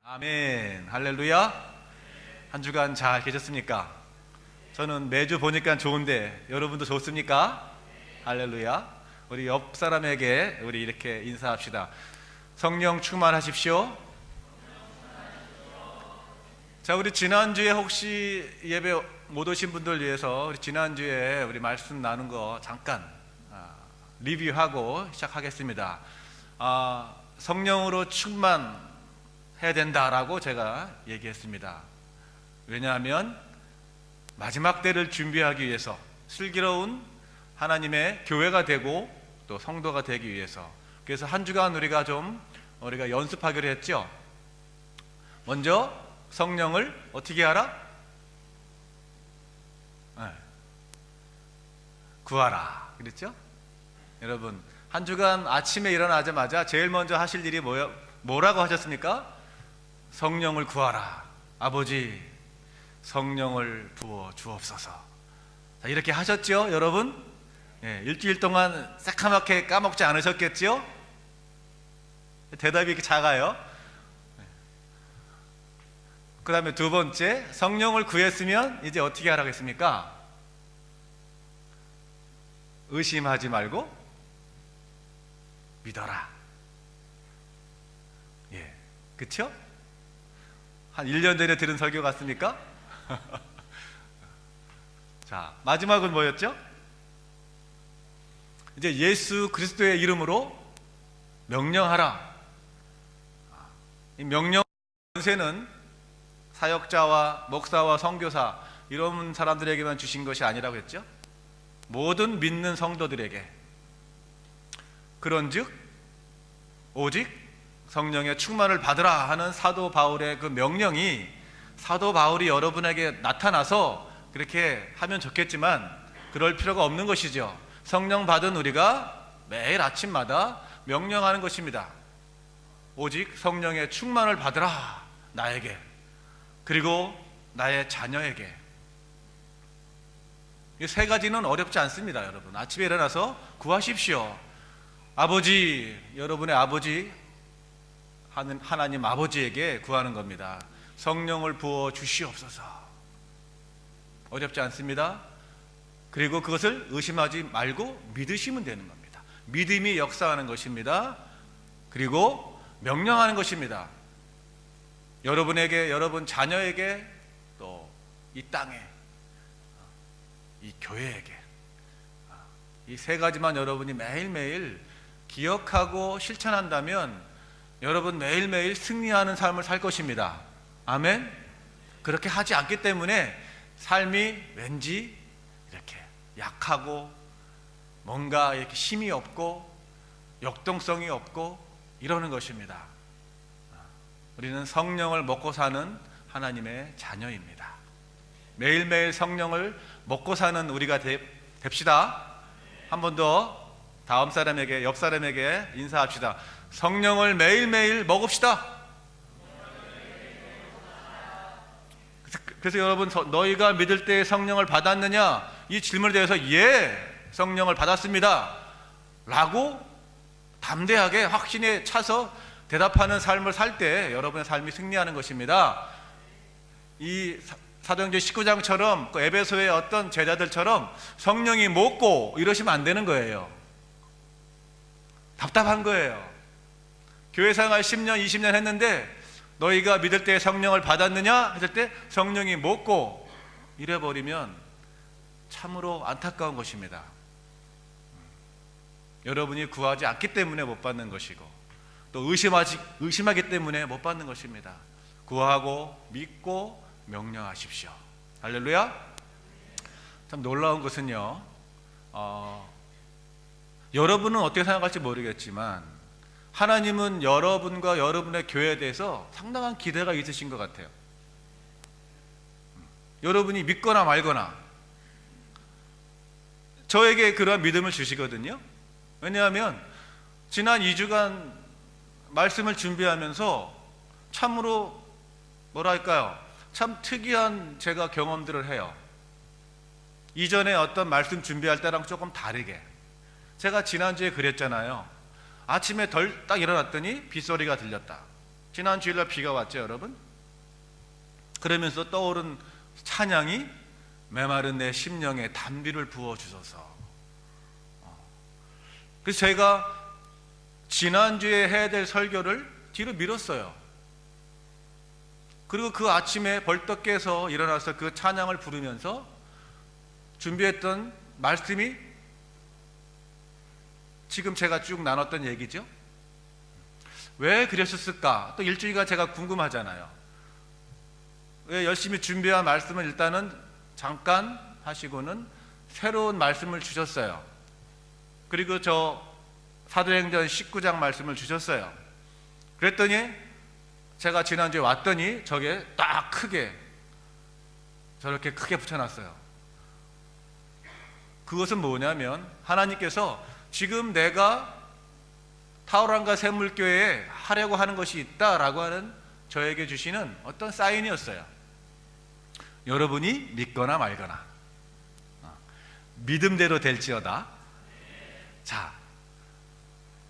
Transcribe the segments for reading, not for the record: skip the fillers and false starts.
아멘. 할렐루야. 한 주간 잘 계셨습니까? 저는 매주 보니까 좋은데 여러분도 좋습니까? 할렐루야. 우리 옆 사람에게 우리 이렇게 인사합시다. 성령 충만하십시오. 자, 우리 지난주에 혹시 예배 못 오신 분들 위해서 우리 지난주에 우리 말씀 나눈 거 잠깐 리뷰하고 시작하겠습니다. 성령으로 충만해야 된다라고 제가 얘기했습니다. 왜냐하면 마지막 때를 준비하기 위해서 슬기로운 하나님의 교회가 되고 또 성도가 되기 위해서, 그래서 한 주간 우리가 연습하기로 했죠. 먼저 성령을 어떻게 하라? 구하라. 그랬죠? 여러분, 한 주간 아침에 일어나자마자 제일 먼저 하실 일이 뭐라고 하셨습니까? 성령을 구하라. 아버지, 성령을 부어 주옵소서. 자, 이렇게 하셨죠, 여러분? 일주일 동안 새카맣게 까먹지 않으셨겠죠? 대답이 이렇게 작아요. 그 다음에 두 번째, 성령을 구했으면 이제 어떻게 하라고 했습니까? 의심하지 말고 믿어라. 그쵸? 한 1년 전에 들은 설교 같습니까? 자, 마지막은 뭐였죠? 이제 예수 그리스도의 이름으로 명령하라. 이 명령 권세는 사역자와 목사와 선교사 이런 사람들에게만 주신 것이 아니라고 했죠. 모든 믿는 성도들에게. 그런즉 오직 성령의 충만을 받으라 하는 사도 바울의 그 명령이 사도 바울이 여러분에게 나타나서 그렇게 하면 좋겠지만 그럴 필요가 없는 것이죠. 성령 받은 우리가 매일 아침마다 명령하는 것입니다. 오직 성령의 충만을 받으라. 나에게, 그리고 나의 자녀에게. 이 세 가지는 어렵지 않습니다. 여러분, 아침에 일어나서 구하십시오. 아버지, 여러분의 아버지 하나님 아버지에게 구하는 겁니다. 성령을 부어 주시옵소서. 어렵지 않습니다. 그리고 그것을 의심하지 말고 믿으시면 되는 겁니다. 믿음이 역사하는 것입니다. 그리고 명령하는 것입니다. 여러분에게, 여러분 자녀에게, 또 이 땅에, 이 교회에게, 이 세 가지만 여러분이 매일매일 기억하고 실천한다면 여러분 매일매일 승리하는 삶을 살 것입니다. 아멘. 그렇게 하지 않기 때문에 삶이 왠지 이렇게 약하고 뭔가 이렇게 힘이 없고 역동성이 없고 이러는 것입니다. 우리는 성령을 먹고 사는 하나님의 자녀입니다. 매일매일 성령을 먹고 사는 우리가 됩시다. 한 번 더 다음 사람에게, 옆 사람에게 인사합시다. 성령을 매일매일 먹읍시다. 그래서 여러분, 너희가 믿을 때 성령을 받았느냐? 이 질문에 대해서 성령을 받았습니다 라고 담대하게 확신에 차서 대답하는 삶을 살 때 여러분의 삶이 승리하는 것입니다. 이 사도행전 19장처럼 그 에베소의 어떤 제자들처럼 성령이 먹고 이러시면 안 되는 거예요. 답답한 거예요. 교회생활 10년 20년 했는데 너희가 믿을 때 성령을 받았느냐 했을 때 성령이 먹고 이래버리면 참으로 안타까운 것입니다. 여러분이 구하지 않기 때문에 못 받는 것이고 또 의심하기 때문에 못 받는 것입니다. 구하고 믿고 명령하십시오. 할렐루야. 참 놀라운 것은요, 여러분은 어떻게 생각할지 모르겠지만 하나님은 여러분과 여러분의 교회에 대해서 상당한 기대가 있으신 것 같아요. 여러분이 믿거나 말거나 저에게 그러한 믿음을 주시거든요. 왜냐하면 지난 2주간 말씀을 준비하면서 참으로 참 특이한 제가 경험들을 해요. 이전에 어떤 말씀 준비할 때랑 조금 다르게. 제가 지난주에 그랬잖아요. 아침에 딱 일어났더니 빗소리가 들렸다. 지난 주일날 비가 왔죠, 여러분? 그러면서 떠오른 찬양이 메마른 내 심령에 단비를 부어주소서. 그래서 제가 지난주에 해야 될 설교를 뒤로 미뤘어요. 그리고 그 아침에 벌떡 깨서 일어나서 그 찬양을 부르면서 준비했던 말씀이 지금 제가 쭉 나눴던 얘기죠. 왜 그러셨을까? 또 일주일간 제가 궁금하잖아요. 왜 열심히 준비한 말씀을 일단은 잠깐 하시고는 새로운 말씀을 주셨어요. 그리고 저 사도행전 19장 말씀을 주셨어요. 그랬더니 제가 지난주에 왔더니 저게 딱 크게 저렇게 크게 붙여놨어요. 그것은 뭐냐면 하나님께서 지금 내가 타오란과 샘물교회에 하려고 하는 것이 있다라고 하는 저에게 주시는 어떤 사인이었어요. 여러분이 믿거나 말거나 믿음대로 될지어다. 자,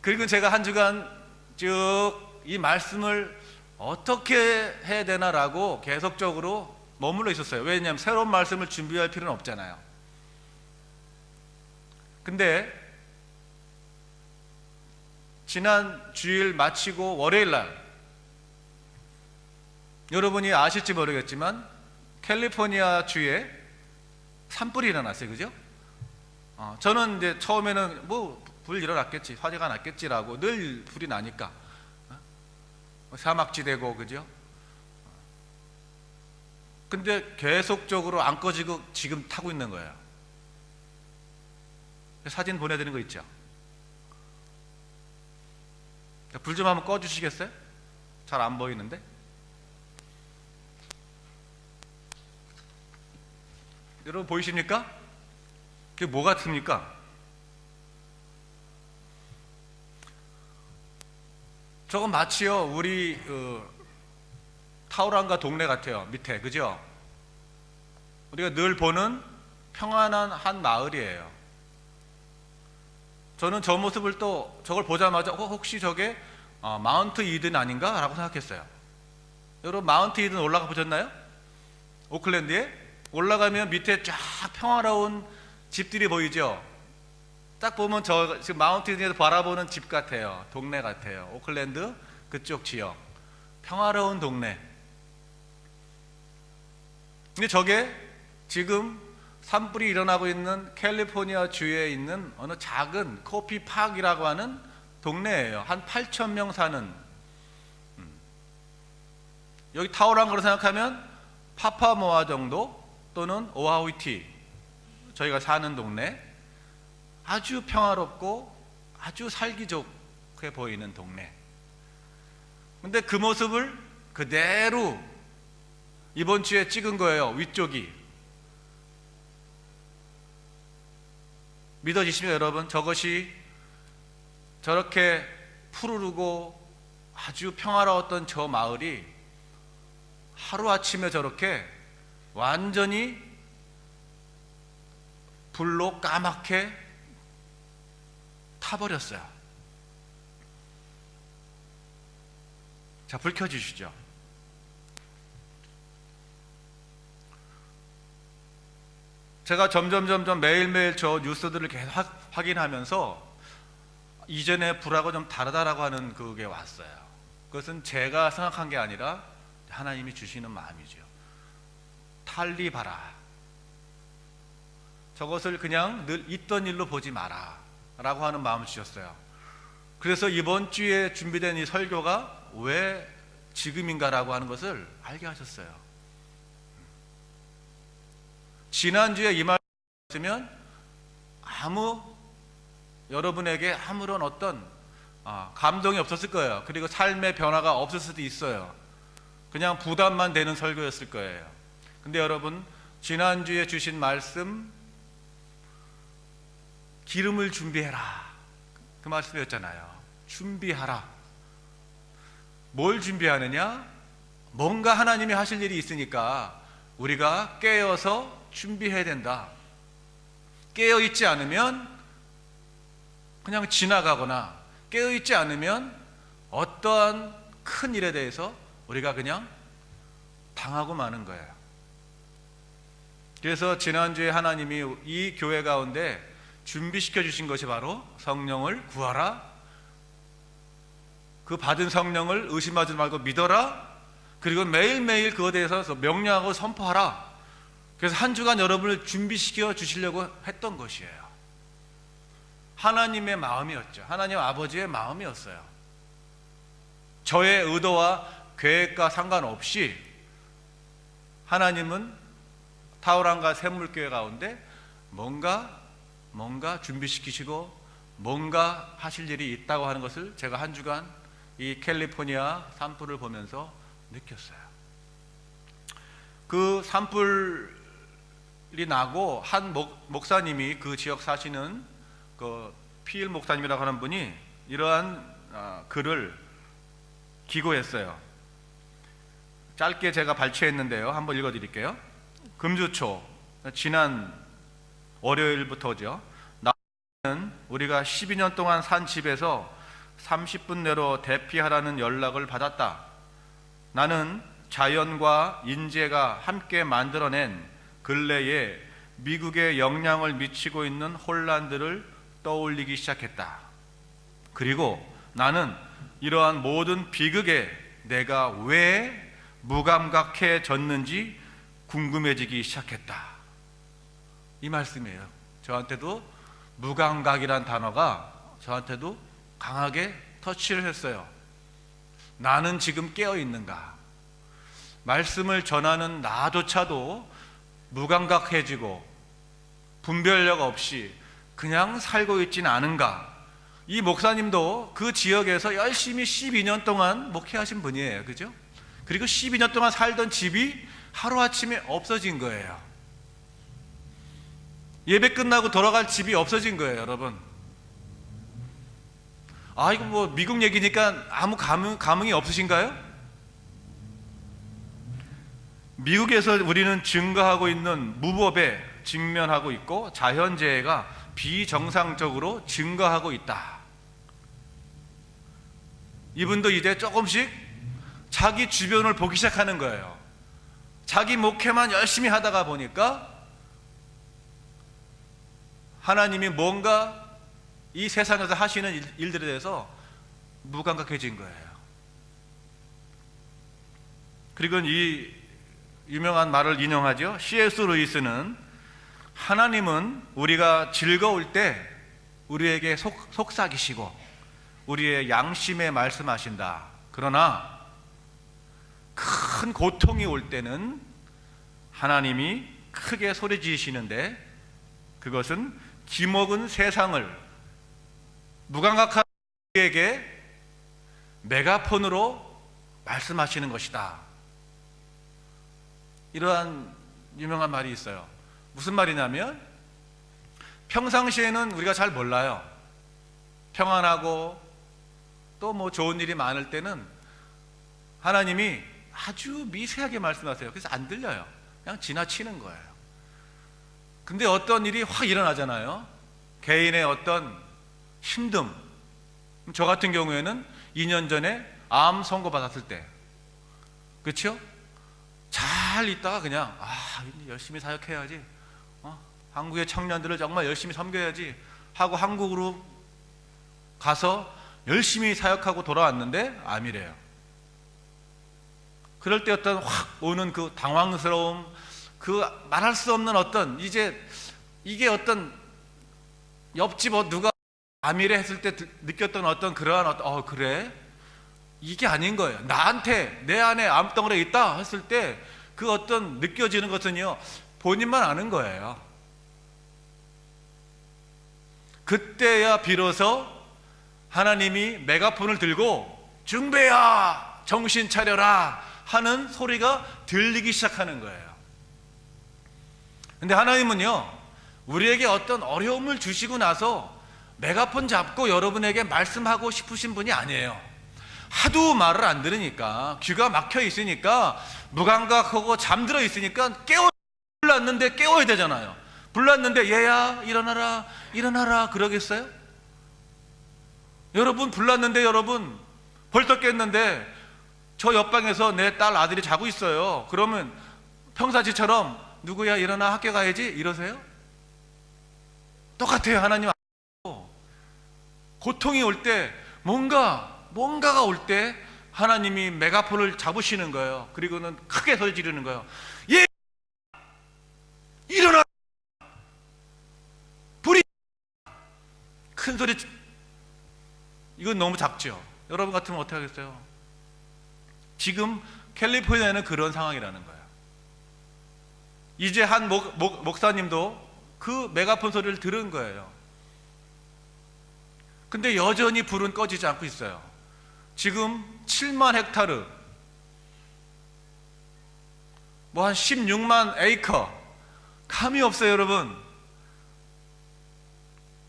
그리고 제가 한 주간 쭉 이 말씀을 어떻게 해야 되나라고 계속적으로 머물러 있었어요. 왜냐하면 새로운 말씀을 준비할 필요는 없잖아요. 근데 지난 주일 마치고 월요일날 여러분이 아실지 모르겠지만 캘리포니아 주에 산불이 일어났어요. 그죠? 저는 이제 처음에는 뭐 불 일어났겠지, 화재가 났겠지라고, 늘 불이 나니까 사막지대고, 그죠? 근데 계속적으로 안 꺼지고 지금 타고 있는 거예요. 사진 보내드리는 거 있죠? 불 좀 한번 꺼주시겠어요? 잘 안 보이는데? 여러분 보이십니까? 그게 뭐 같습니까? 저건 마치요 우리 타오란가 동네 같아요. 밑에, 그죠? 우리가 늘 보는 평안한 한 마을이에요. 저는 저 모습을 또 저걸 보자마자 혹시 저게 마운트 이든 아닌가? 라고 생각했어요. 여러분 마운트 이든 올라가 보셨나요? 오클랜드에 올라가면 밑에 쫙 평화로운 집들이 보이죠? 딱 보면 저 지금 마운트 이든에서 바라보는 집 같아요. 동네 같아요. 오클랜드 그쪽 지역 평화로운 동네. 근데 저게 지금 산불이 일어나고 있는 캘리포니아 주에 있는 어느 작은 커피 팍이라고 하는 동네예요. 한 8,000명 사는. 여기 타오란가로 생각하면 파파모아 정도 또는 오하우이티, 저희가 사는 동네, 아주 평화롭고 아주 살기 좋게 보이는 동네. 근데 그 모습을 그대로 이번 주에 찍은 거예요. 위쪽이. 믿어지시면 여러분, 저것이 저렇게 푸르르고 아주 평화로웠던 저 마을이 하루아침에 저렇게 완전히 불로 까맣게 타버렸어요. 자, 불 켜주시죠. 제가 점점 매일매일 저 뉴스들을 계속 확인하면서 이전에 불하고 좀 다르다라고 하는 그게 왔어요. 그것은 제가 생각한 게 아니라 하나님이 주시는 마음이죠. 탈리바라. 저것을 그냥 늘 있던 일로 보지 마라 라고 하는 마음을 주셨어요. 그래서 이번 주에 준비된 이 설교가 왜 지금인가라고 하는 것을 알게 하셨어요. 지난주에 이 말씀이었으면 여러분에게 아무런 어떤 감동이 없었을 거예요. 그리고 삶의 변화가 없을 수도 있어요. 그냥 부담만 되는 설교였을 거예요. 근데 여러분, 지난주에 주신 말씀, 기름을 준비해라, 그 말씀이었잖아요. 준비하라. 뭘 준비하느냐? 뭔가 하나님이 하실 일이 있으니까 우리가 깨어서 준비해야 된다. 깨어있지 않으면 그냥 지나가거나, 깨어있지 않으면 어떠한 큰 일에 대해서 우리가 그냥 당하고 마는 거예요. 그래서 지난주에 하나님이 이 교회 가운데 준비시켜 주신 것이 바로 성령을 구하라, 그 받은 성령을 의심하지 말고 믿어라, 그리고 매일매일 그것에 대해서 명령하고 선포하라. 그래서 한 주간 여러분을 준비시켜 주시려고 했던 것이에요. 하나님의 마음이었죠. 하나님 아버지의 마음이었어요. 저의 의도와 계획과 상관없이 하나님은 타오랑과 샘물교회 가운데 뭔가 준비시키시고 뭔가 하실 일이 있다고 하는 것을 제가 한 주간 이 캘리포니아 산불을 보면서 느꼈어요. 그 산불이 나고 한 목사님이, 그 지역 사시는 그 피일 목사님이라고 하는 분이 이러한 글을 기고했어요. 짧게 제가 발췌했는데요. 한번 읽어드릴게요. 금주초, 지난 월요일부터죠. 나는 우리가 12년 동안 산 집에서 30분 내로 대피하라는 연락을 받았다. 나는 자연과 인재가 함께 만들어낸 근래에 미국에 영향을 미치고 있는 혼란들을 떠올리기 시작했다. 그리고 나는 이러한 모든 비극에 내가 왜 무감각해졌는지 궁금해지기 시작했다. 이 말씀이에요. 저한테도 무감각이란 단어가 저한테도 강하게 터치를 했어요. 나는 지금 깨어 있는가? 말씀을 전하는 나조차도 무감각해지고 분별력 없이 그냥 살고 있진 않은가? 이 목사님도 그 지역에서 열심히 12년 동안 목회하신 분이에요. 그죠? 그리고 12년 동안 살던 집이 하루아침에 없어진 거예요. 예배 끝나고 돌아갈 집이 없어진 거예요, 여러분. 이거 뭐 미국 얘기니까 아무 감흥이 없으신가요? 미국에서 우리는 증가하고 있는 무법에 직면하고 있고 자연재해가 비정상적으로 증가하고 있다. 이분도 이제 조금씩 자기 주변을 보기 시작하는 거예요. 자기 목회만 열심히 하다가 보니까 하나님이 뭔가 이 세상에서 하시는 일들에 대해서 무감각해진 거예요. 그리고 이 유명한 말을 인용하죠. C.S. 루이스는 하나님은 우리가 즐거울 때 우리에게 속삭이시고 우리의 양심에 말씀하신다. 그러나 큰 고통이 올 때는 하나님이 크게 소리 지르시는데 그것은 기먹은 세상을 무감각한 우리에게 메가폰으로 말씀하시는 것이다. 이러한 유명한 말이 있어요. 무슨 말이냐면 평상시에는 우리가 잘 몰라요. 평안하고 또 뭐 좋은 일이 많을 때는 하나님이 아주 미세하게 말씀하세요. 그래서 안 들려요. 그냥 지나치는 거예요. 근데 어떤 일이 확 일어나잖아요. 개인의 어떤 힘듦. 저 같은 경우에는 2년 전에 암 선고 받았을 때, 그렇죠? 잘 있다가 그냥 열심히 사역해야지, 한국의 청년들을 정말 열심히 섬겨야지 하고 한국으로 가서 열심히 사역하고 돌아왔는데 암이래요. 그럴 때 어떤 확 오는 그 당황스러움, 그 말할 수 없는 어떤 이게 어떤 옆집 누가 암이래 했을 때 느꼈던 어떤 그러한 그래? 이게 아닌 거예요. 나한테 내 안에 암덩어리가 있다 했을 때 그 어떤 느껴지는 것은요, 본인만 아는 거예요. 그때야 비로소 하나님이 메가폰을 들고 중배야 정신 차려라 하는 소리가 들리기 시작하는 거예요. 근데 하나님은요, 우리에게 어떤 어려움을 주시고 나서 메가폰 잡고 여러분에게 말씀하고 싶으신 분이 아니에요. 하도 말을 안 들으니까, 귀가 막혀 있으니까, 무감각하고 잠들어 있으니까 불났는데 깨워야 되잖아요. 불났는데 얘야 일어나라 일어나라 그러겠어요? 여러분 불났는데, 여러분 벌떡 깼는데 저 옆방에서 내 딸 아들이 자고 있어요. 그러면 평상시처럼 누구야 일어나 학교 가야지 이러세요? 똑같아요. 하나님 고통이 올 때 뭔가가 올 때 하나님이 메가폰을 잡으시는 거예요. 그리고는 크게 소리 지르는 거예요. 예, 일어나! 불이 큰 소리. 이건 너무 작죠. 여러분 같으면 어떻게 하겠어요? 지금 캘리포니아는 그런 상황이라는 거예요. 이제 한 목사님도 그 메가폰 소리를 들은 거예요. 근데 여전히 불은 꺼지지 않고 있어요. 지금 7만 헥타르, 뭐 한 16만 에이커, 감이 없어요, 여러분.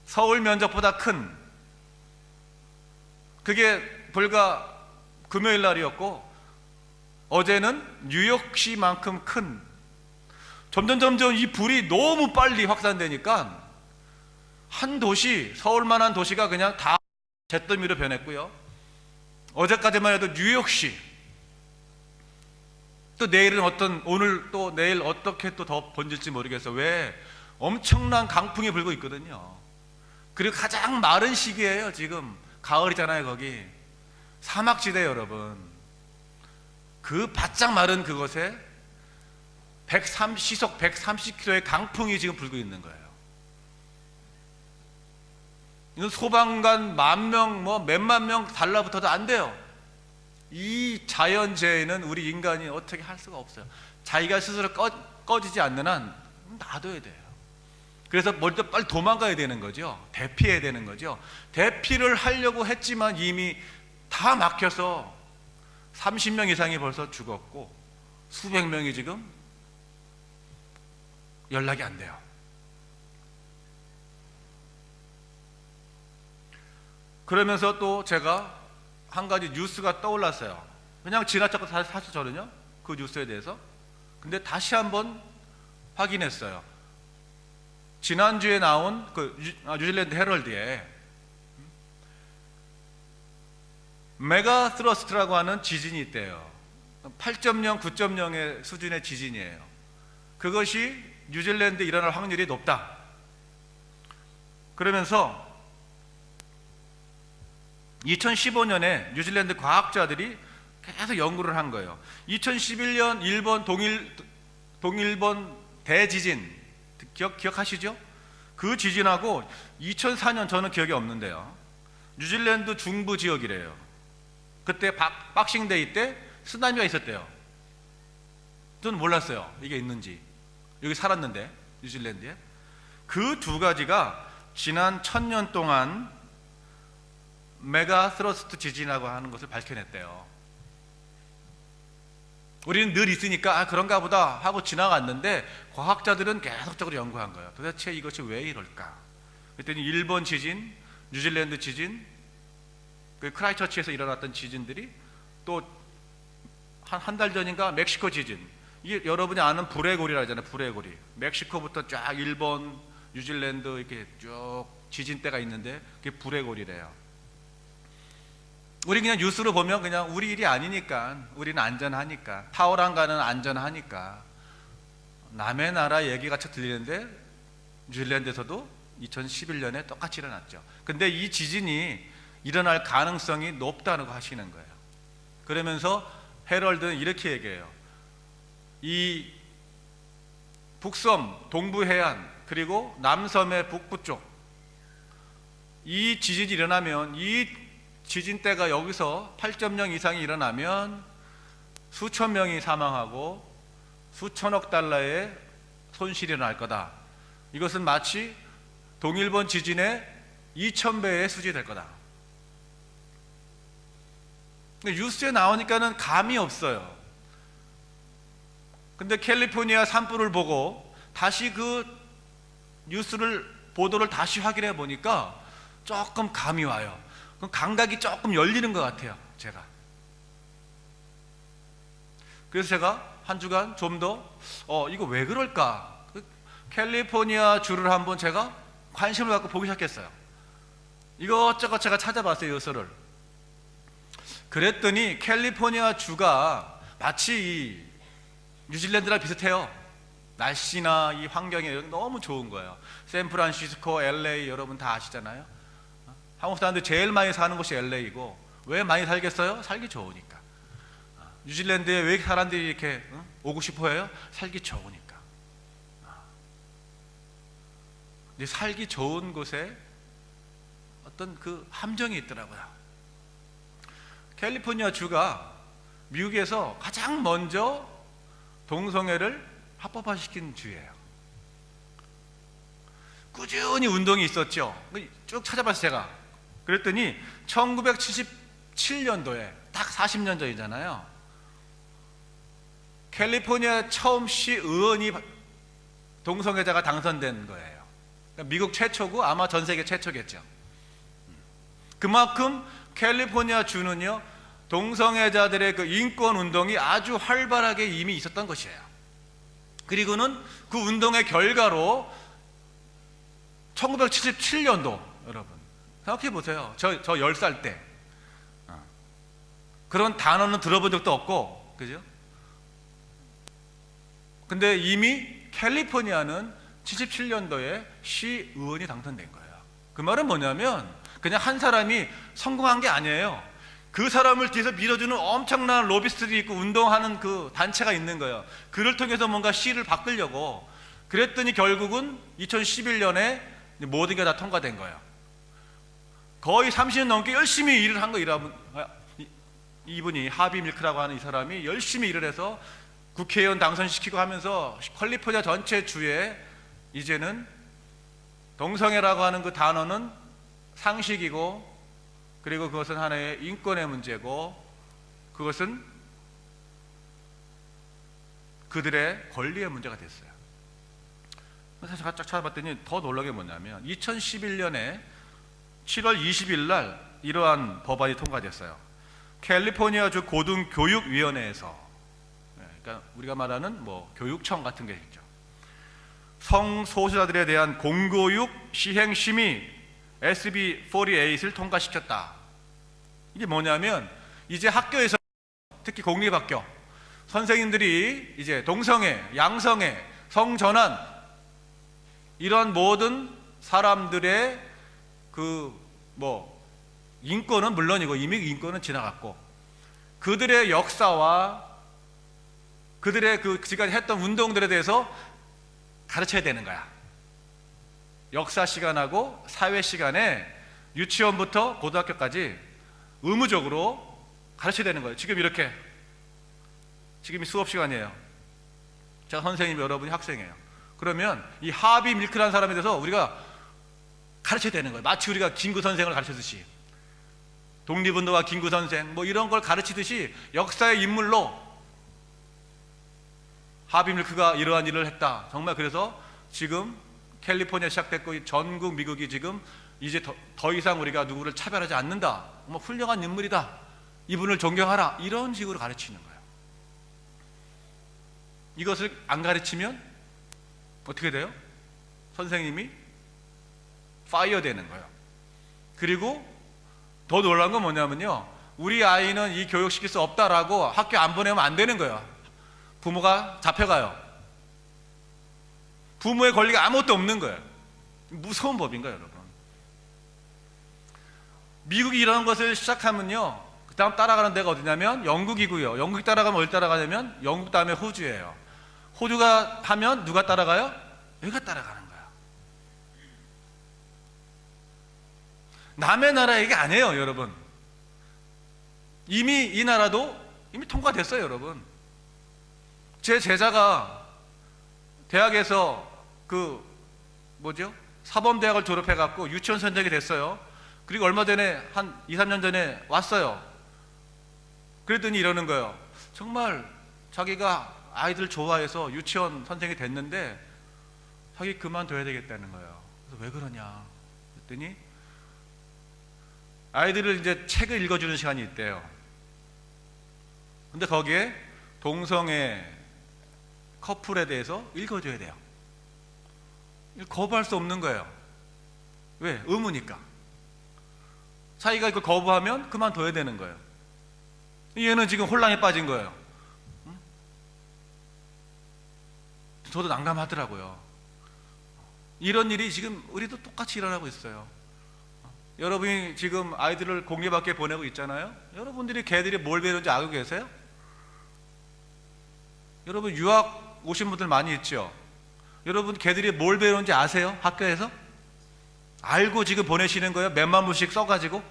서울 면적보다 큰, 그게 불과 금요일 날이었고, 어제는 뉴욕시만큼 큰, 점점 이 불이 너무 빨리 확산되니까 한 도시, 서울만한 도시가 그냥 다 잿더미로 변했고요. 어제까지만 해도 뉴욕시, 또 내일은 오늘 또 내일 어떻게 또 더 번질지 모르겠어요. 왜? 엄청난 강풍이 불고 있거든요. 그리고 가장 마른 시기예요. 지금 가을이잖아요. 거기 사막지대 여러분. 그 바짝 마른 그곳에 시속 130km의 강풍이 지금 불고 있는 거예요. 이건 소방관 10,000명, 뭐 몇만 명 달라붙어도 안 돼요. 이 자연재해는 우리 인간이 어떻게 할 수가 없어요. 자기가 스스로 꺼지지 않는 한 놔둬야 돼요. 그래서 먼저 빨리 도망가야 되는 거죠. 대피해야 되는 거죠. 대피를 하려고 했지만 이미 다 막혀서 30명 이상이 벌써 죽었고 수백 명이 지금 연락이 안 돼요. 그러면서 또 제가 한 가지 뉴스가 떠올랐어요. 그냥 지나쳤고 사실 저는요 그 뉴스에 대해서. 근데 다시 한번 확인했어요. 지난주에 나온 그 뉴질랜드 헤럴드에 메가 스러스트라고 하는 지진이 있대요. 8.0, 9.0의 수준의 지진이에요. 그것이 뉴질랜드에 일어날 확률이 높다. 그러면서 2015년에 뉴질랜드 과학자들이 계속 연구를 한 거예요. 2011년 일본 동일본 대지진 기억하시죠? 그 지진하고 2004년 저는 기억이 없는데요. 뉴질랜드 중부 지역이래요. 그때 박싱데이 때 쓰나미가 있었대요. 저는 몰랐어요. 이게 있는지. 여기 살았는데 뉴질랜드에. 그 두 가지가 지난 1000년 동안 메가 스러스트 지진이라고 하는 것을 밝혀냈대요. 우리는 늘 있으니까 그런가 보다 하고 지나갔는데 과학자들은 계속적으로 연구한 거예요. 도대체 이것이 왜 이럴까? 그랬더니 일본 지진, 뉴질랜드 지진, 그 크라이처치에서 일어났던 지진들이 또 한 달 전인가 멕시코 지진. 이게 여러분이 아는 불의 고리라 하잖아요. 불의 고리. 멕시코부터 쫙 일본, 뉴질랜드 이렇게 쭉 지진대가 있는데 그게 불의 고리래요. 우리 그냥 뉴스로 보면 그냥 우리 일이 아니니까, 우리는 안전하니까, 타오랑가는 안전하니까 남의 나라 얘기가 들리는데 뉴질랜드에서도 2011년에 똑같이 일어났죠. 근데 이 지진이 일어날 가능성이 높다는 거 하시는 거예요. 그러면서 헤럴드는 이렇게 얘기해요. 이 북섬, 동부 해안, 그리고 남섬의 북부 쪽, 이 지진이 일어나면, 이 지진대가 여기서 8.0 이상이 일어나면 수천 명이 사망하고 수천억 달러의 손실이 일어날 거다. 이것은 마치 동일본 지진의 2000배의 수준이 될 거다. 근데 뉴스에 나오니까는 감이 없어요. 근데 캘리포니아 산불을 보고 다시 그 뉴스를, 보도를 다시 확인해 보니까 조금 감이 와요. 그럼 감각이 조금 열리는 것 같아요, 제가. 그래서 제가 한 주간 좀 더 이거 왜 그럴까? 캘리포니아 주를 한번 제가 관심을 갖고 보기 시작했어요. 이것저것 제가 찾아봤어요, 요소를. 그랬더니 캘리포니아 주가 마치 이 뉴질랜드랑 비슷해요. 날씨나 이 환경이 너무 좋은 거예요. 샌프란시스코, LA 여러분 다 아시잖아요. 한국 사람들 제일 많이 사는 곳이 LA이고, 왜 많이 살겠어요? 살기 좋으니까. 뉴질랜드에 왜 사람들이 이렇게 오고 싶어 해요? 살기 좋으니까. 근데 살기 좋은 곳에 어떤 그 함정이 있더라고요. 캘리포니아 주가 미국에서 가장 먼저 동성애를 합법화시킨 주예요. 꾸준히 운동이 있었죠. 쭉 찾아봤어요, 제가. 그랬더니 1977년도에 딱 40년 전이잖아요. 캘리포니아 처음 시 의원이 동성애자가 당선된 거예요. 그러니까 미국 최초고 아마 전 세계 최초겠죠. 그만큼 캘리포니아 주는요, 동성애자들의 그 인권 운동이 아주 활발하게 이미 있었던 것이에요. 그리고는 그 운동의 결과로 1977년도 여러분 생각해 보세요. 저 10살 때 그런 단어는 들어본 적도 없고, 그죠? 근데 이미 캘리포니아는 77년도에 시의원이 당선된 거예요. 그 말은 뭐냐면 그냥 한 사람이 성공한 게 아니에요. 그 사람을 뒤에서 밀어주는 엄청난 로비스트들이 있고 운동하는 그 단체가 있는 거예요. 그를 통해서 뭔가 시를 바꾸려고. 그랬더니 결국은 2011년에 모든 게 다 통과된 거예요. 거의 30년 넘게 열심히 일을 한 거예요. 이분이 하비 밀크라고 하는 이 사람이 열심히 일을 해서 국회의원 당선시키고 하면서 캘리포니아 전체 주에 이제는 동성애라고 하는 그 단어는 상식이고, 그리고 그것은 하나의 인권의 문제고, 그것은 그들의 권리의 문제가 됐어요. 사실 쫙 찾아봤더니 더 놀라운 게 뭐냐면 2011년에 7월 20일 날 이러한 법안이 통과됐어요. 캘리포니아주 고등교육위원회에서, 그러니까 우리가 말하는 뭐 교육청 같은 게 있죠. 성소수자들에 대한 공교육 시행 심의 SB 48을 통과시켰다. 이게 뭐냐면 이제 학교에서, 특히 공립학교 선생님들이 이제 동성애, 양성애, 성전환 이런 모든 사람들의 그 뭐 인권은 물론이고 이미 인권은 지나갔고, 그들의 역사와 그들의 그 지금까지 했던 운동들에 대해서 가르쳐야 되는 거야. 역사 시간하고 사회 시간에 유치원부터 고등학교까지 의무적으로 가르쳐야 되는 거예요. 지금 이렇게, 지금이 수업 시간이에요. 제가 선생님, 여러분이 학생이에요. 그러면 이 하비 밀크라는 사람에 대해서 우리가 가르쳐야 되는 거예요. 마치 우리가 김구 선생을 가르쳤듯이, 독립운동가 김구 선생 뭐 이런 걸 가르치듯이 역사의 인물로 하비 밀크가 이러한 일을 했다. 정말 그래서 지금 캘리포니아 시작됐고 전국 미국이 지금 이제 더 이상 우리가 누구를 차별하지 않는다. 뭐 훌륭한 인물이다. 이분을 존경하라. 이런 식으로 가르치는 거예요. 이것을 안 가르치면 어떻게 돼요? 선생님이 파이어 되는 거예요. 그리고 더 놀라운 건 뭐냐면요, 우리 아이는 이 교육시킬 수 없다라고 학교 안 보내면 안 되는 거예요. 부모가 잡혀가요. 부모의 권리가 아무것도 없는 거예요. 무서운 법인 거예요, 여러분. 미국이 이런 것을 시작하면요, 그 다음 따라가는 데가 어디냐면 영국이고요. 영국이 따라가면 어디 따라가냐면 영국 다음에 호주예요. 호주가 하면 누가 따라가요? 여기가 따라가는 거예요. 남의 나라 얘기 아니에요, 여러분. 이미 이 나라도 이미 통과됐어요, 여러분. 제 제자가 대학에서 그 뭐죠? 사범대학을 졸업해갖고 유치원 선생이 됐어요. 그리고 얼마 전에 한 2, 3년 전에 왔어요. 그랬더니 이러는 거예요. 정말 자기가 아이들 좋아해서 유치원 선생이 됐는데 자기 그만둬야 되겠다는 거예요. 그래서 왜 그러냐 그랬더니 아이들을 이제 책을 읽어주는 시간이 있대요. 근데 거기에 동성애 커플에 대해서 읽어줘야 돼요. 거부할 수 없는 거예요. 왜? 의무니까. 자기가 이거 거부하면 그만둬야 되는 거예요. 얘는 지금 혼란에 빠진 거예요. 저도 난감하더라고요. 이런 일이 지금 우리도 똑같이 일어나고 있어요. 여러분이 지금 아이들을 공립학교에 보내고 있잖아요. 여러분들이 걔들이 뭘 배우는지 알고 계세요? 여러분 유학 오신 분들 많이 있죠? 여러분 걔들이 뭘 배우는지 아세요? 학교에서? 알고 지금 보내시는 거예요? 몇만 불씩 써가지고?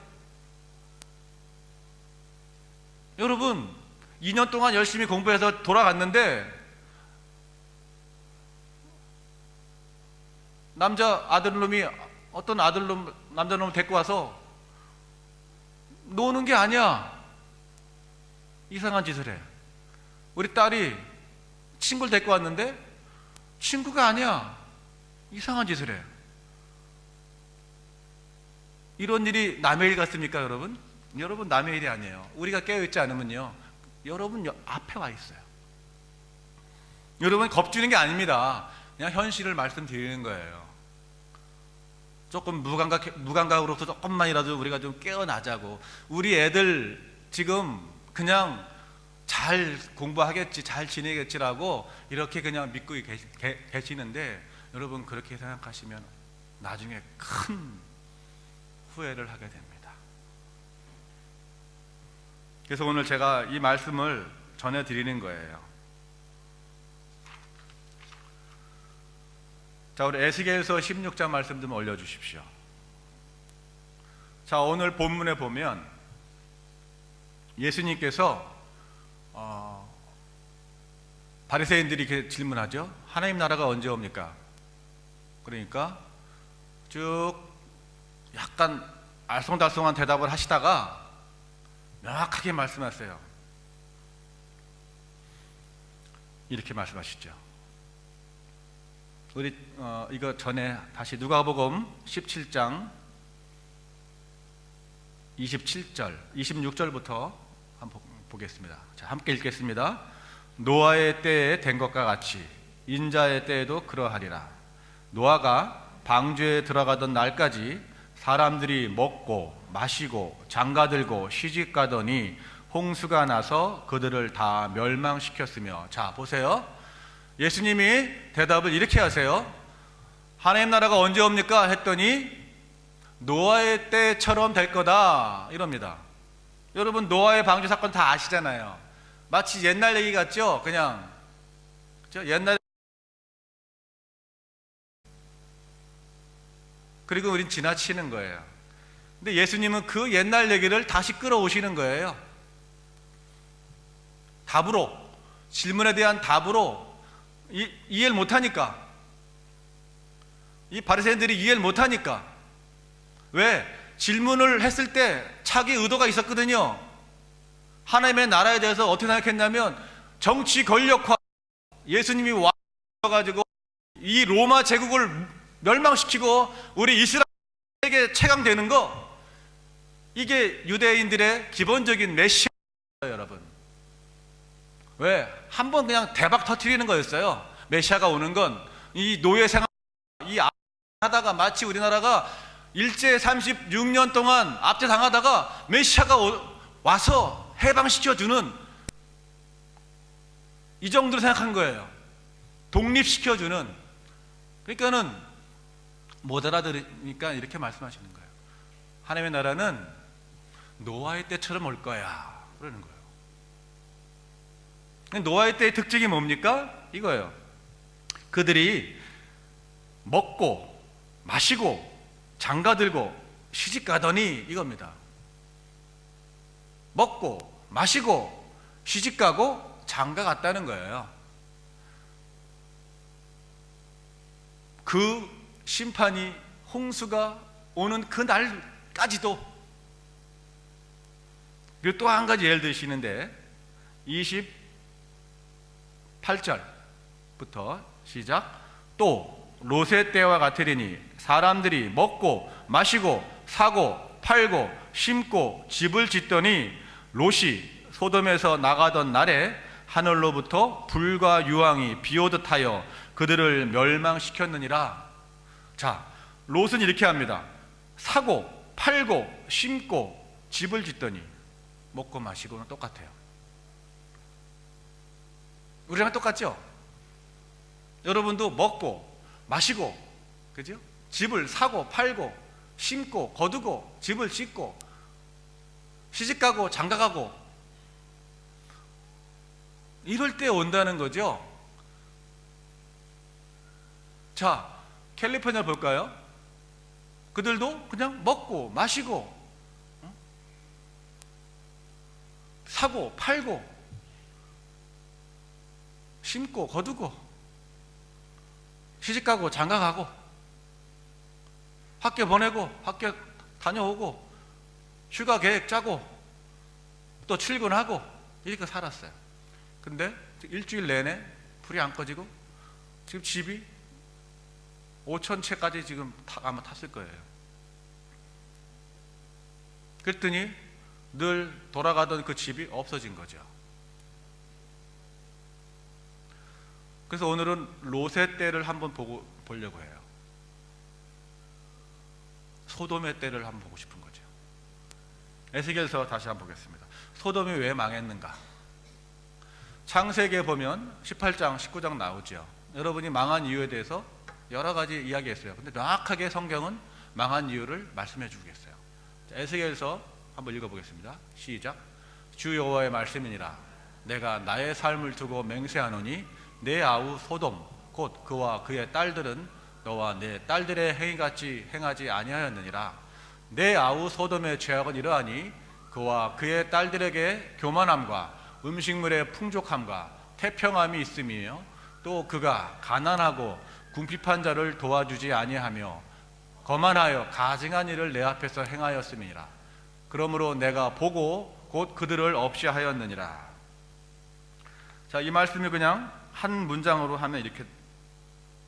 여러분 2년 동안 열심히 공부해서 돌아갔는데 남자놈을 데리고 와서 노는 게 아니야. 이상한 짓을 해. 우리 딸이 친구를 데리고 왔는데 친구가 아니야. 이상한 짓을 해. 이런 일이 남의 일 같습니까, 여러분? 여러분 남의 일이 아니에요. 우리가 깨어있지 않으면요, 여러분 앞에 와 있어요. 여러분 겁주는 게 아닙니다. 그냥 현실을 말씀드리는 거예요. 조금 무감각으로서 조금만이라도 우리가 좀 깨어나자고. 우리 애들 지금 그냥 잘 공부하겠지, 잘 지내겠지라고 이렇게 그냥 믿고 계시는데, 여러분 그렇게 생각하시면 나중에 큰 후회를 하게 됩니다. 그래서 오늘 제가 이 말씀을 전해드리는 거예요. 자, 우리 에스겔서 16장 말씀 좀 올려주십시오. 자, 오늘 본문에 보면 예수님께서 바리새인들이 이렇게 질문하죠. 하나님 나라가 언제 옵니까? 그러니까 쭉 약간 알쏭달쏭한 대답을 하시다가 명확하게 말씀하세요. 이렇게 말씀하시죠. 우리 이거 전에 다시 누가복음 17장 27절, 26절부터 한번 보겠습니다. 자, 함께 읽겠습니다. 노아의 때에 된 것과 같이 인자의 때에도 그러하리라. 노아가 방주에 들어가던 날까지 사람들이 먹고 마시고 장가들고 시집가더니 홍수가 나서 그들을 다 멸망시켰으며. 자, 보세요. 예수님이 대답을 이렇게 하세요. 하나님 나라가 언제 옵니까? 했더니 노아의 때처럼 될 거다, 이럽니다. 여러분 노아의 방주 사건 다 아시잖아요. 마치 옛날 얘기 같죠? 그냥 옛날. 그리고 우린 지나치는 거예요. 근데 예수님은 그 옛날 얘기를 다시 끌어오시는 거예요. 답으로, 질문에 대한 답으로. 이해를 못하니까, 이 바리새인들이 이해를 못하니까. 왜? 질문을 했을 때 자기 의도가 있었거든요. 하나님의 나라에 대해서 어떻게 생각했냐면 정치 권력화, 예수님이 와가지고 이 로마 제국을 멸망시키고 우리 이스라엘에게 채강되는 거, 이게 유대인들의 기본적인 메시아예요, 여러분. 왜? 한번 그냥 대박 터뜨리는 거였어요. 메시아가 오는 건 이 노예 생활, 이 하다가 마치 우리나라가 일제 36년 동안 압제당하다가 메시아가 와서 해방시켜주는, 이 정도로 생각한 거예요. 독립시켜주는. 그러니까는 못 알아들으니까 이렇게 말씀하시는 거예요. 하나님의 나라는 노아의 때처럼 올 거야, 그러는 거예요. 노아의 때의 특징이 뭡니까? 이거예요. 그들이 먹고 마시고 장가들고 시집가더니, 이겁니다. 먹고 마시고 시집가고 장가갔다는 거예요. 그 심판이, 홍수가 오는 그 날까지도. 그리고 또 한 가지 예를 드시는데 28절부터 시작. 또 롯의 때와 같으리니 사람들이 먹고 마시고 사고 팔고 심고 집을 짓더니 롯이 소돔에서 나가던 날에 하늘로부터 불과 유황이 비오듯 하여 그들을 멸망시켰느니라. 자, 롯은 이렇게 합니다. 사고 팔고 심고 집을 짓더니. 먹고 마시고는 똑같아요. 우리랑 똑같죠? 여러분도 먹고 마시고, 그죠? 집을 사고 팔고 심고 거두고 집을 짓고 시집가고 장가가고 이럴 때 온다는 거죠. 자, 캘리포니아 볼까요? 그들도 그냥 먹고 마시고 사고 팔고 심고 거두고 시집가고 장가가고 학교 보내고 학교 다녀오고 휴가 계획 짜고 또 출근하고 이렇게 살았어요. 근데 일주일 내내 불이 안 꺼지고 지금 집이 5,000채까지 지금 아마 탔을 거예요. 그랬더니 늘 돌아가던 그 집이 없어진 거죠. 그래서 오늘은 롯의 때를 한번 보려고 해요. 소돔의 때를 한번 보고 싶은 거죠. 에스겔서 다시 한번 보겠습니다. 소돔이 왜 망했는가? 창세기에 보면 18장, 19장 나오죠. 여러분이 망한 이유에 대해서 여러 가지 이야기했어요. 근데 명확하게 성경은 망한 이유를 말씀해 주겠어요. 에스겔서 한번 읽어보겠습니다. 시작. 주 여호와의 말씀이니라. 내가 나의 삶을 두고 맹세하노니 내 아우 소돔 곧 그와 그의 딸들은 너와 내 딸들의 행위같이 행하지 아니하였느니라. 내 아우 소돔의 죄악은 이러하니 그와 그의 딸들에게 교만함과 음식물의 풍족함과 태평함이 있으며 또 그가 가난하고 궁핍한 자를 도와주지 아니하며 거만하여 가증한 일을 내 앞에서 행하였음이니라. 그러므로 내가 보고 곧 그들을 없이 하였느니라. 자, 이 말씀을 그냥 한 문장으로 하면 이렇게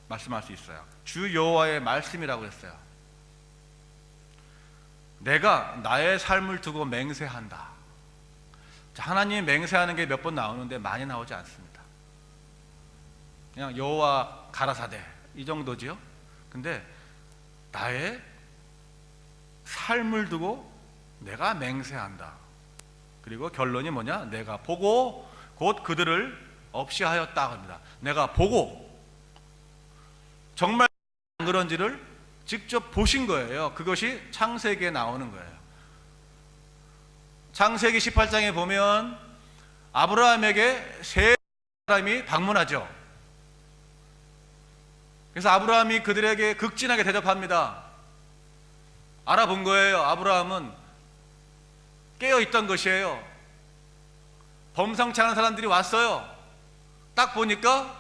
말씀할 수 있어요. 주 여호와의 말씀이라고 했어요. 내가 나의 삶을 두고 맹세한다. 자, 하나님이 맹세하는 게 몇 번 나오는데 많이 나오지 않습니다. 그냥 여호와 가라사대 이 정도지요. 근데 나의 삶을 두고 내가 맹세한다. 그리고 결론이 뭐냐? 내가 보고 곧 그들을 없이 하였다 합니다. 내가 보고 정말 그런지를 직접 보신 거예요. 그것이 창세기에 나오는 거예요. 창세기 18장에 보면 아브라함에게 세 사람이 방문하죠. 그래서 아브라함이 그들에게 극진하게 대접합니다. 알아본 거예요. 아브라함은 깨어있던 것이에요. 범상치 않은 사람들이 왔어요. 딱 보니까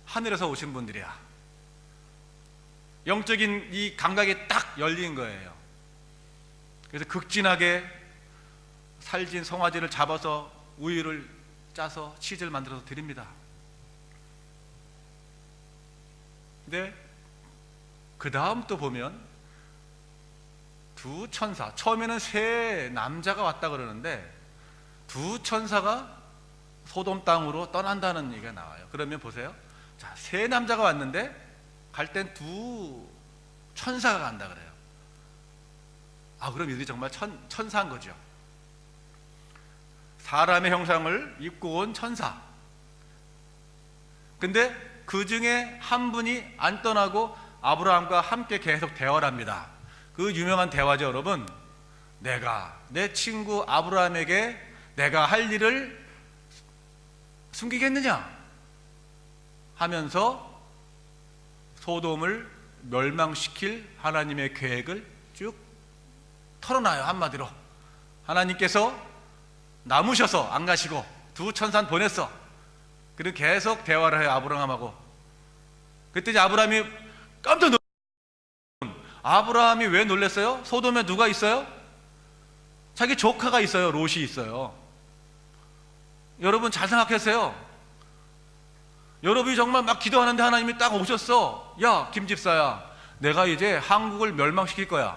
하늘에서 오신 분들이야. 영적인 이 감각이 딱 열린 거예요. 그래서 극진하게 살진 송아지를 잡아서 우유를 짜서 치즈를 만들어서 드립니다. 근데 그 다음 또 보면 두 천사, 처음에는 세 남자가 왔다 그러는데 두 천사가 소돔 땅으로 떠난다는 얘기가 나와요. 그러면 보세요. 자, 세 남자가 왔는데 갈 땐 두 천사가 간다 그래요. 아, 그럼 이들이 정말 천사인 거죠. 사람의 형상을 입고 온 천사. 근데 그 중에 한 분이 안 떠나고 아브라함과 함께 계속 대화를 합니다. 그 유명한 대화죠, 여러분. 내가 내 친구 아브라함에게 내가 할 일을 숨기겠느냐 하면서 소돔을 멸망시킬 하나님의 계획을 쭉 털어놔요. 한마디로 하나님께서 남으셔서 안 가시고 두 천사는 보냈어. 그리고 계속 대화를 해요, 아브라함하고. 그때 이제 아브라함이 깜짝 놀랐어요. 아브라함이 왜 놀랐어요? 소돔에 누가 있어요? 자기 조카가 있어요. 롯이 있어요. 여러분 잘 생각하세요. 여러분이 정말 막 기도하는데 하나님이 딱 오셨어. 야, 김 집사야, 내가 이제 한국을 멸망시킬 거야.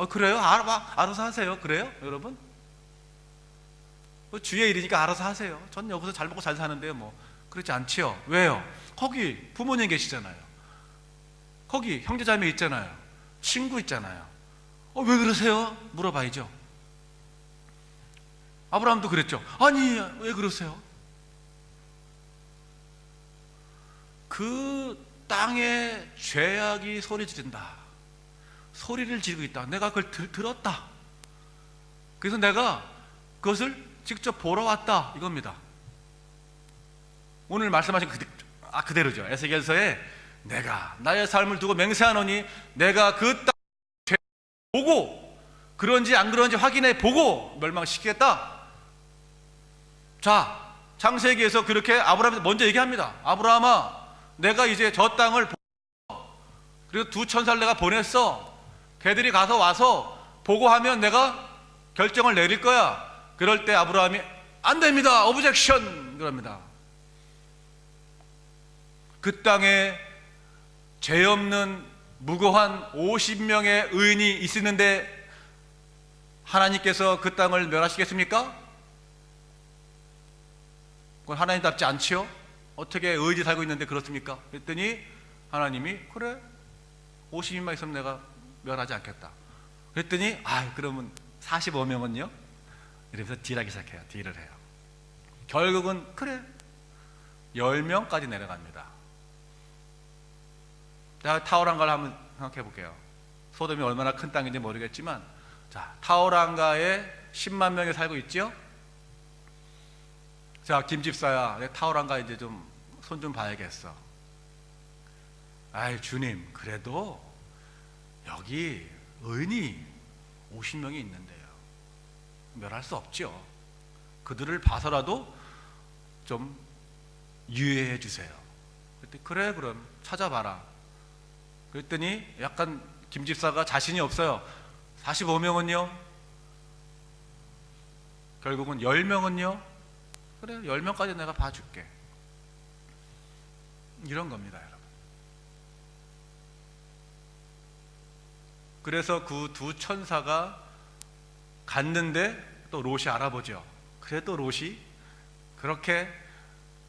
그래요? 알아서 하세요. 그래요? 여러분? 주의 일이니까 알아서 하세요. 전 여기서 잘 먹고 잘 사는데요. 뭐 그렇지 않지요. 왜요? 거기 부모님 계시잖아요. 거기 형제자매 있잖아요. 친구 있잖아요. 왜 그러세요? 물어봐야죠. 아브라함도 그랬죠. 아니, 왜 그러세요? 그 땅에 죄악이 소리 지른다. 소리를 지르고 있다. 내가 그걸 들었다. 그래서 내가 그것을 직접 보러 왔다. 이겁니다. 오늘 말씀하신 그대로죠. 에스겔서에 내가 나의 삶을 두고 맹세하노니 내가 그 땅 죄 보고 그런지 안 그런지 확인해 보고 멸망시키겠다. 자, 창세기에서 그렇게 아브라함이 먼저 얘기합니다. 아브라함아, 내가 이제 저 땅을 그리고 두 천사를 내가 보냈어. 걔들이 가서 와서 보고하면 내가 결정을 내릴 거야. 그럴 때 아브라함이 안 됩니다. 오브젝션 그럽니다. 그 땅에 죄 없는 무고한 50명의 의인이 있었는데 하나님께서 그 땅을 멸하시겠습니까? 그건 하나님답지 않지요? 어떻게 의인이 살고 있는데 그렇습니까? 그랬더니 하나님이 그래 50인만 있으면 내가 멸하지 않겠다. 그랬더니 그러면 45명은요? 이러면서 딜하기 시작해요. 딜을 해요. 결국은 그래 10명까지 내려갑니다. 자, 타오란가를 한번 생각해 볼게요. 소돔이 얼마나 큰 땅인지 모르겠지만, 자, 타오란가에 10만 명이 살고 있죠? 자, 김집사야, 내 타오란가 이제 좀 손 좀 봐야겠어. 주님, 그래도 여기 의인이 50명이 있는데요. 멸할 수 없죠. 그들을 봐서라도 좀 유예해 주세요. 그랬더니 그래, 그럼 찾아봐라. 그랬더니 약간 김집사가 자신이 없어요. 45명은요? 결국은 10명은요? 그래, 10명까지 내가 봐줄게. 이런 겁니다, 여러분. 그래서 그 두 천사가 갔는데 또 롯이 알아보죠. 그래도 롯이 그렇게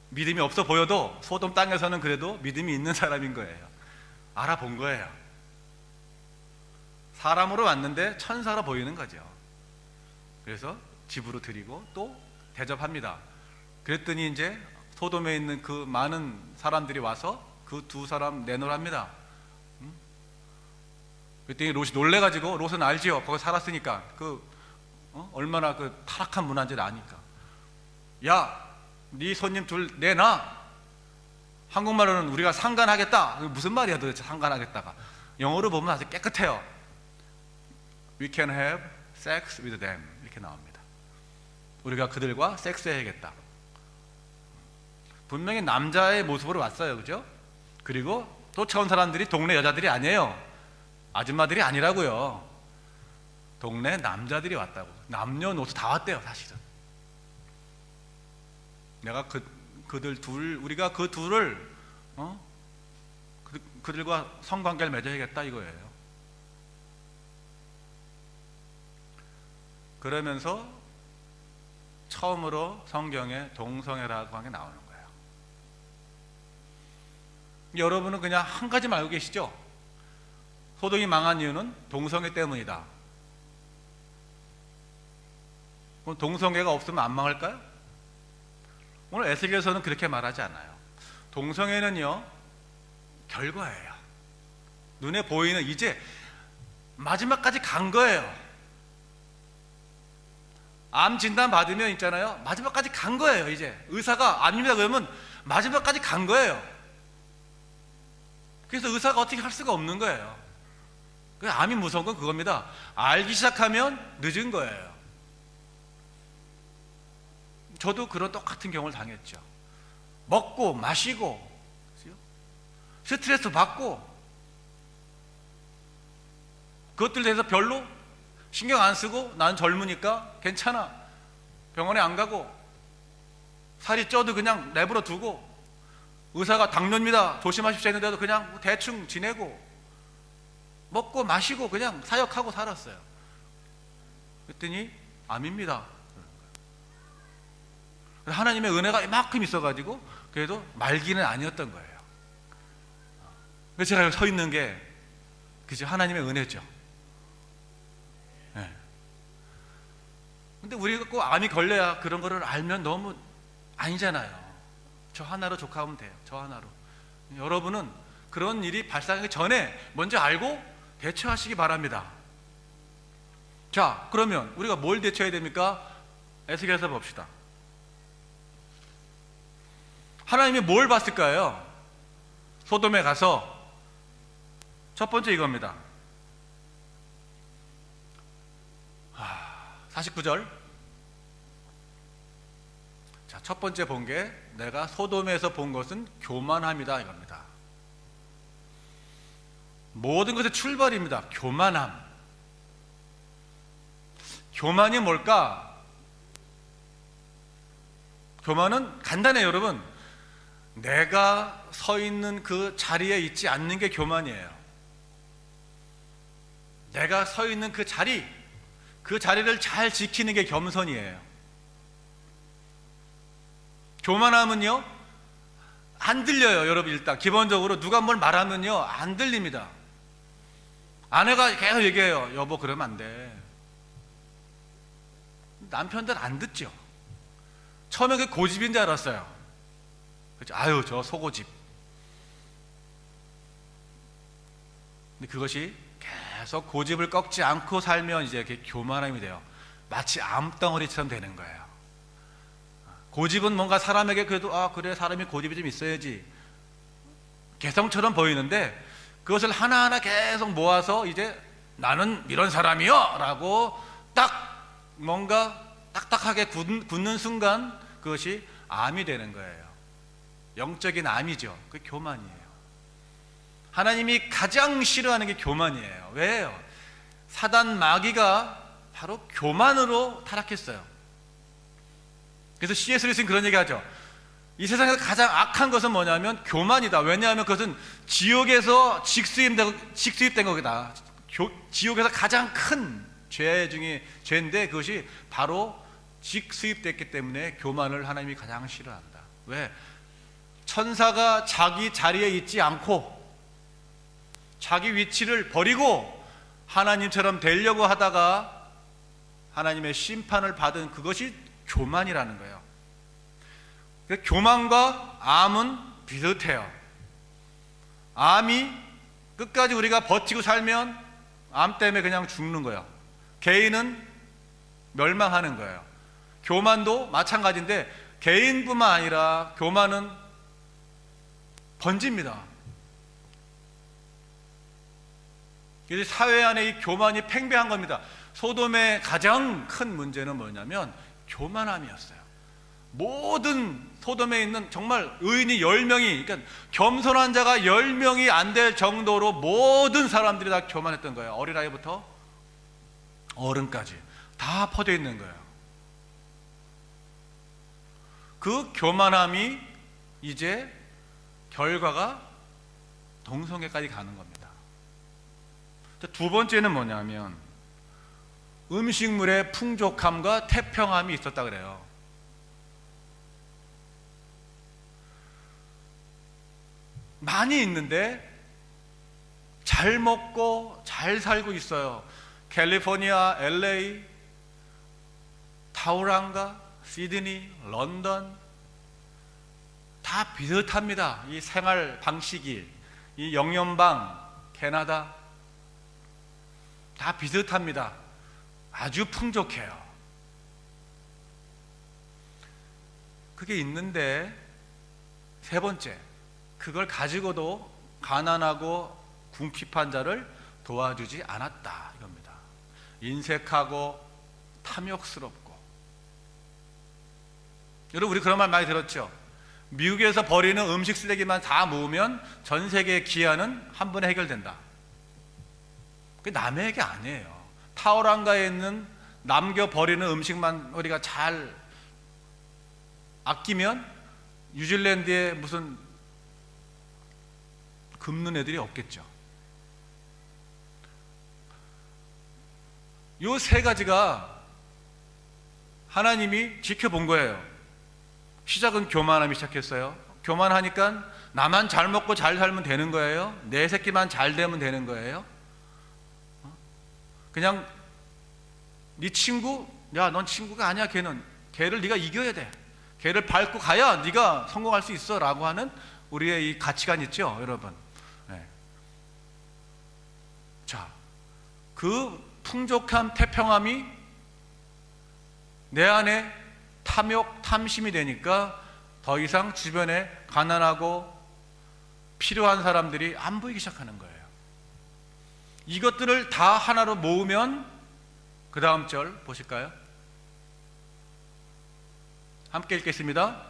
믿음이 없어 보여도 소돔 땅에서는 그래도 믿음이 있는 사람인 거예요. 알아본 거예요. 사람으로 왔는데 천사로 보이는 거죠. 그래서 집으로 들이고 또 대접합니다. 그랬더니 이제 소돔에 있는 그 많은 사람들이 와서 그 두 사람 내놓으랍니다. 그랬더니 롯이 놀래가지고, 롯은 알지요. 거기 살았으니까 얼마나 그 타락한 문화인지 아니까. 야, 네 손님 둘 내놔. 한국말로는 우리가 상관하겠다. 무슨 말이야 도대체 상관하겠다가. 영어로 보면 아주 깨끗해요. We can have sex with them. 이렇게 나옵니다. 우리가 그들과 섹스해야겠다. 분명히 남자의 모습으로 왔어요. 그죠? 그리고 쫓아온 사람들이 동네 여자들이 아니에요. 아줌마들이 아니라고요. 동네 남자들이 왔다고. 남녀노소 다 왔대요, 사실은. 내가 그들 둘, 우리가 그 둘을 그들과 성관계를 맺어야겠다 이거예요. 그러면서 처음으로 성경에 동성애라고 하는 게 나오는 거예요. 여러분은 그냥 한 가지만 알고 계시죠? 소돔이 망한 이유는 동성애 때문이다. 그럼 동성애가 없으면 안 망할까요? 오늘 에스겔서는 그렇게 말하지 않아요. 동성애는요, 결과예요. 눈에 보이는 이제 마지막까지 간 거예요. 암 진단 받으면 있잖아요. 마지막까지 간 거예요. 이제 의사가 아닙니다 그러면 마지막까지 간 거예요. 그래서 의사가 어떻게 할 수가 없는 거예요. 암이 무서운 건 그겁니다. 알기 시작하면 늦은 거예요. 저도 그런 똑같은 경우를 당했죠. 먹고 마시고 스트레스 받고 그것들 대해서 별로 신경 안 쓰고 난 젊으니까 괜찮아, 병원에 안 가고 살이 쪄도 그냥 내버려 두고 의사가 당뇨입니다 조심하십시오 했는데도 그냥 대충 지내고 먹고 마시고 그냥 사역하고 살았어요. 그랬더니 암입니다. 하나님의 은혜가 이만큼 있어가지고 그래도 말기는 아니었던 거예요. 그래서 제가 여기 서 있는 게 그죠? 하나님의 은혜죠. 네. 근데 우리가 꼭 암이 걸려야 그런 거를 알면 너무 아니잖아요. 저 하나로 족하면 돼요. 저 하나로. 여러분은 그런 일이 발생하기 전에 먼저 알고 대처하시기 바랍니다. 자, 그러면 우리가 뭘 대처해야 됩니까? 에스겔서 봅시다. 하나님이 뭘 봤을까요? 소돔에 가서 첫 번째 이겁니다. 49절. 자, 첫 번째 본 게 내가 소돔에서 본 것은 교만함이다 이겁니다. 모든 것의 출발입니다. 교만함. 교만이 뭘까? 교만은 간단해요, 여러분. 내가 서 있는 그 자리에 있지 않는 게 교만이에요. 내가 서 있는 그 자리를 잘 지키는 게 겸손이에요. 교만함은요, 안 들려요, 여러분. 일단 기본적으로 누가 뭘 말하면요 안 들립니다. 아내가 계속 얘기해요. 여보, 그러면 안 돼. 남편들 안 듣죠. 처음에 그 고집인 줄 알았어요. 그렇죠? 아유, 저 소고집. 근데 그것이 계속 고집을 꺾지 않고 살면 이제 이렇게 교만함이 돼요. 마치 암덩어리처럼 되는 거예요. 고집은 뭔가 사람에게 그래도 그래, 사람이 고집이 좀 있어야지, 개성처럼 보이는데 그것을 하나하나 계속 모아서 이제 나는 이런 사람이요 라고 딱 뭔가 딱딱하게 굳는 순간 그것이 암이 되는 거예요. 영적인 암이죠. 그 교만이에요. 하나님이 가장 싫어하는 게 교만이에요. 왜요? 사단 마귀가 바로 교만으로 타락했어요. 그래서 C.S. 루이스는 그런 얘기 하죠. 이 세상에서 가장 악한 것은 뭐냐면 교만이다. 왜냐하면 그것은 지옥에서 직수입된 거다. 지옥에서 가장 큰 죄 중에 죄인데 그것이 바로 직수입됐기 때문에 교만을 하나님이 가장 싫어한다. 왜? 천사가 자기 자리에 있지 않고 자기 위치를 버리고 하나님처럼 되려고 하다가 하나님의 심판을 받은 그것이 교만이라는 거예요. 교만과 암은 비슷해요. 암이 끝까지 우리가 버티고 살면 암 때문에 그냥 죽는 거예요. 개인은 멸망하는 거예요. 교만도 마찬가지인데 개인뿐만 아니라 교만은 번집니다. 그래서 사회 안에 이 교만이 팽배한 겁니다. 소돔의 가장 큰 문제는 뭐냐면 교만함이었어요. 모든 소돔에 있는 정말 의인이 10명이, 그러니까 겸손한 자가 10명이 안 될 정도로 모든 사람들이 다 교만했던 거예요. 어린아이부터 어른까지 다 퍼져 있는 거예요. 그 교만함이 이제 결과가 동성애까지 가는 겁니다. 두 번째는 뭐냐면 음식물의 풍족함과 태평함이 있었다 그래요. 많이 있는데 잘 먹고 잘 살고 있어요. 캘리포니아, LA, 타우랑가, 시드니, 런던 다 비슷합니다. 이 생활 방식이, 이 영연방, 캐나다 다 비슷합니다. 아주 풍족해요. 그게 있는데 세 번째, 그걸 가지고도 가난하고 궁핍한 자를 도와주지 않았다 이겁니다. 인색하고 탐욕스럽고. 여러분, 우리 그런 말 많이 들었죠? 미국에서 버리는 음식 쓰레기만 다 모으면 전 세계의 기아는 한 번에 해결된다. 그게 남의 얘기 아니에요. 타오랑가에 있는 남겨버리는 음식만 우리가 잘 아끼면 뉴질랜드에 무슨 굶는 애들이 없겠죠. 요 세 가지가 하나님이 지켜본 거예요. 시작은 교만함이 시작했어요. 교만하니까 나만 잘 먹고 잘 살면 되는 거예요. 내 새끼만 잘 되면 되는 거예요. 그냥 네 친구 야, 넌 친구가 아니야. 걔를 네가 이겨야 돼. 걔를 밟고 가야 네가 성공할 수 있어 라고 하는 우리의 이 가치관 있죠, 여러분. 네. 자, 그 풍족한 태평함이 내 안에 탐욕, 탐심이 되니까 더 이상 주변에 가난하고 필요한 사람들이 안 보이기 시작하는 거예요. 이것들을 다 하나로 모으면 그 다음 절 보실까요? 함께 읽겠습니다.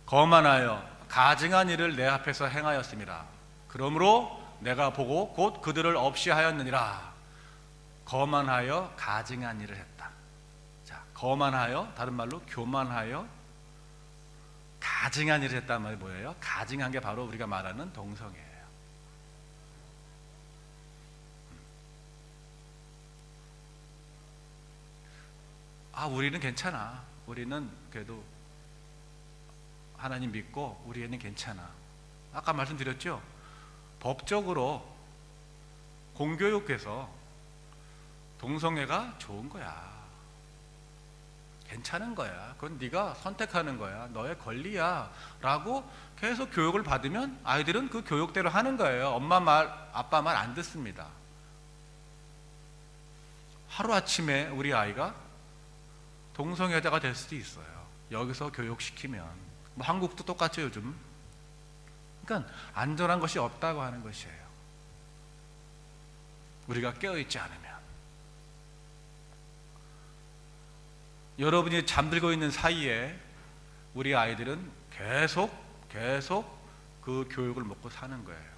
거만하여 가증한 일을 내 앞에서 행하였습니다. 그러므로 내가 보고 곧 그들을 없이 하였느니라. 거만하여 가증한 일을 했다. 자, 거만하여, 다른 말로 교만하여 가증한 일을 했다는 말이 뭐예요? 가증한 게 바로 우리가 말하는 동성애예요. 우리는 괜찮아. 우리는 그래도 하나님 믿고 우리 애는 괜찮아. 아까 말씀드렸죠? 법적으로 공교육에서 동성애가 좋은 거야. 괜찮은 거야. 그건 네가 선택하는 거야. 너의 권리야 라고 계속 교육을 받으면 아이들은 그 교육대로 하는 거예요. 엄마 말, 아빠 말 안 듣습니다. 하루아침에 우리 아이가 동성애자가 될 수도 있어요. 여기서 교육시키면. 한국도 똑같죠, 요즘. 그러니까 안전한 것이 없다고 하는 것이에요. 우리가 깨어있지 않으면. 여러분이 잠들고 있는 사이에 우리 아이들은 계속 그 교육을 먹고 사는 거예요.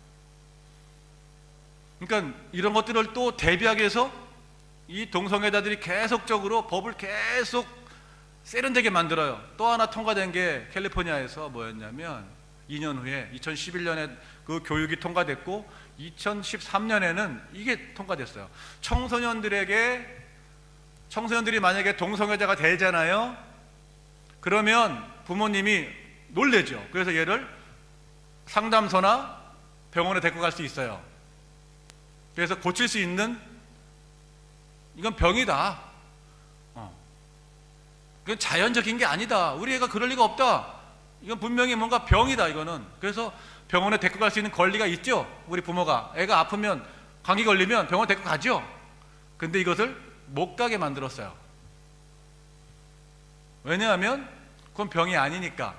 그러니까 이런 것들을 또 대비하기 위해서 이 동성애자들이 계속적으로 법을 계속 세련되게 만들어요. 또 하나 통과된 게 캘리포니아에서 뭐였냐면 2년 후에 2011년에 그 교육이 통과됐고 2013년에는 이게 통과됐어요. 청소년들이 만약에 동성애자가 되잖아요. 그러면 부모님이 놀래죠. 그래서 얘를 상담소나 병원에 데리고 갈 수 있어요. 그래서 고칠 수 있는, 이건 병이다. 이건 자연적인 게 아니다. 우리 애가 그럴 리가 없다. 이건 분명히 뭔가 병이다, 이거는. 그래서 병원에 데리고 갈 수 있는 권리가 있죠. 우리 부모가. 애가 아프면, 감기 걸리면 병원 데리고 가죠. 근데 이것을 못 가게 만들었어요. 왜냐하면 그건 병이 아니니까.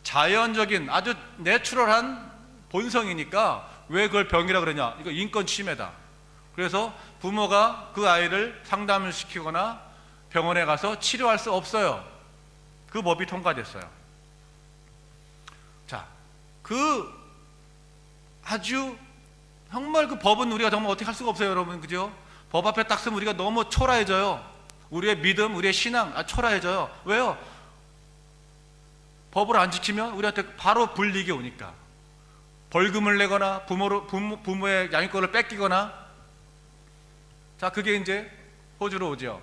자연적인 아주 내추럴한 본성이니까 왜 그걸 병이라고 그러냐. 이거 인권 침해다. 그래서 부모가 그 아이를 상담을 시키거나 병원에 가서 치료할 수 없어요. 그 법이 통과됐어요. 자, 아주 정말 그 법은 우리가 정말 어떻게 할 수가 없어요, 여러분. 그죠? 법 앞에 딱 서면 우리가 너무 초라해져요. 우리의 믿음, 우리의 신앙 초라해져요. 왜요? 법을 안 지키면 우리한테 바로 불이익이 오니까. 벌금을 내거나 부모의 양육권을 뺏기거나. 자, 그게 이제 호주로 오죠.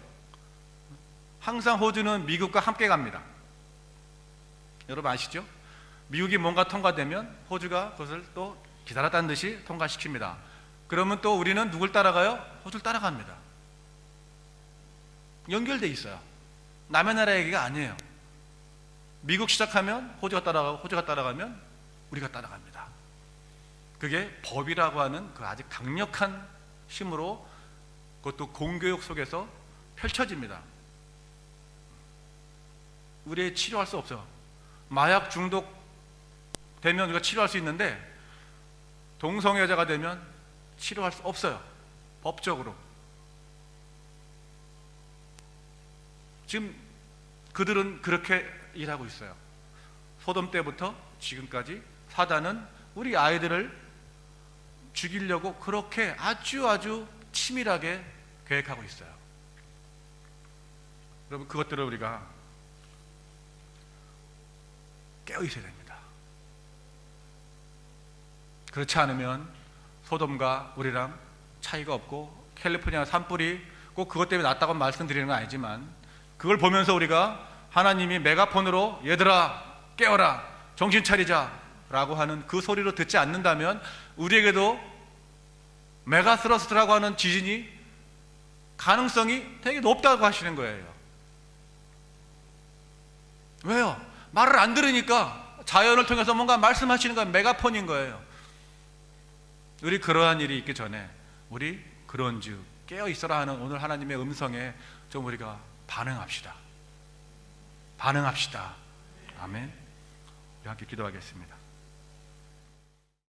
항상 호주는 미국과 함께 갑니다. 여러분 아시죠? 미국이 뭔가 통과되면 호주가 그것을 또 기다렸다는 듯이 통과시킵니다. 그러면 또 우리는 누굴 따라가요? 호주를 따라갑니다. 연결돼 있어요. 남의 나라 얘기가 아니에요. 미국 시작하면 호주가 따라가고, 호주가 따라가면 우리가 따라갑니다. 그게 법이라고 하는 그 아주 강력한 힘으로, 그것도 공교육 속에서 펼쳐집니다. 우리 치료할 수 없어요. 마약 중독 되면 우리가 치료할 수 있는데 동성애자가 되면 치료할 수 없어요. 법적으로. 지금 그들은 그렇게 일하고 있어요. 소돔 때부터 지금까지 사단은 우리 아이들을 죽이려고 그렇게 아주 치밀하게 계획하고 있어요. 여러분, 그것들을 우리가 깨어 있어야 됩니다. 그렇지 않으면 소돔과 우리랑 차이가 없고, 캘리포니아 산불이 꼭 그것 때문에 났다고 말씀드리는 건 아니지만, 그걸 보면서 우리가 하나님이 메가폰으로 얘들아 깨어라, 정신 차리자 라고 하는 그 소리로 듣지 않는다면 우리에게도 메가스러스트라고 하는 지진이 가능성이 되게 높다고 하시는 거예요. 왜요? 말을 안 들으니까 자연을 통해서 뭔가 말씀하시는 건 메가폰인 거예요. 우리 그러한 일이 있기 전에 우리 그런즉 깨어 있어라 하는 오늘 하나님의 음성에 좀 우리가 반응합시다. 아멘. 우리 함께 기도하겠습니다.